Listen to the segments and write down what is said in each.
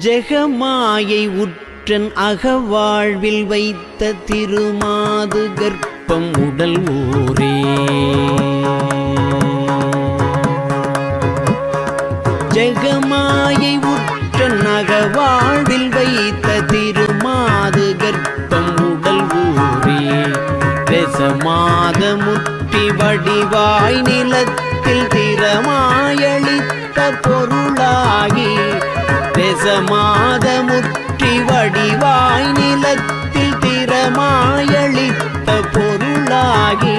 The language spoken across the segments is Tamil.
ஜெகமாயை உற்றன் அகவாழ்வில் வைத்த திருமாது கர்ப்பம் உடல் ஊரே. ஜெகமாயை உற்றன் அகவாழ்வில் வைத்த திருமாது கர்ப்பம் உடல் ஊரே. ரசமாத முற்றி வடிவாய் நிலத்தில் திறமாயளித்த பொருளாகி. ரசமாத முற்றி வடிவாய் நிலத்தில் திறமாயளித்த பொருளாகி.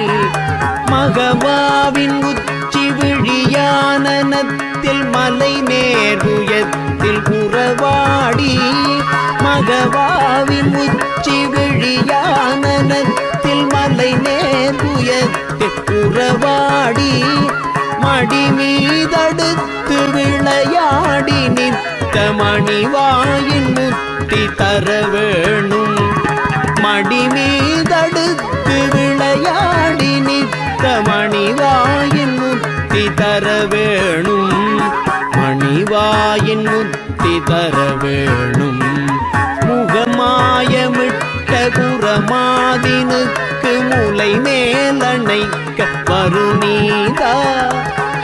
மகவாவின் உச்சி விழியானனத்தில் மலை நேர்வுயத்தில் உறவாடி. மகவாவின் உச்சி விழியானனத்தில் மலை நேர்வுயத்தில் உறவாடி. மடி மீதடுத்து விளையாடி நிற்க மணிவாயின் முத்தி தர வேணும். மடி மீதடுத்து விளையாடி நிற்க மணிவாயின் முத்தி தர வேணும். மணிவாயின் முத்தி தர வேணும். முகமாயமிட்ட குரமாதினுக்கு முலை மேலணைக்க வருநீதா.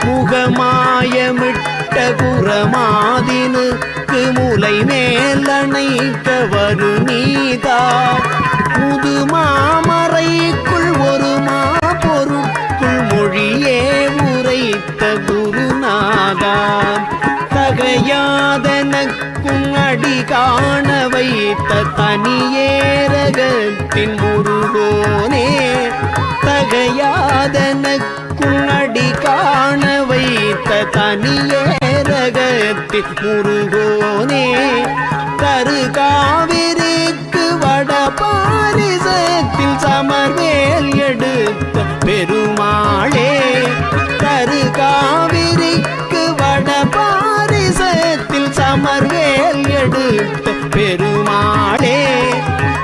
முகமாயமிட்ட குரமாதினுக்கு முலை மேலணைக்க வருநீதா. முதுமாமறைக்குள் ஒரு பொருட்குள் மொழியே உரைத்த குருநாதா. தகையாதனக்கும் அடி காண வைத்த தனியேரகத்தின் முருகோனே. தகையாதனக்கும் அடி காண வைத்த தனியேரகத்தின் முருகோனே. கரு காவிரிக்கு வட பாரிசத்தில் சமர்வேல் எடுத்த பெருமாளே. கரு காவிரிக்கு வட பாரிசத்தில் சமர்வேல் எடுத்த பெருமாளே.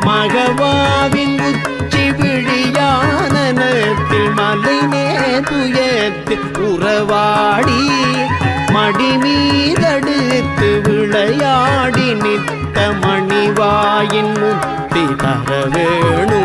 மகவாவின் உச்சி விழியானனத்தில் மலை நேர்வுயத்தில் உறவாடி. மடி மீதடுத்து விளையாடி நிற்க மணிவாயின் முத்தி தர வேணும்.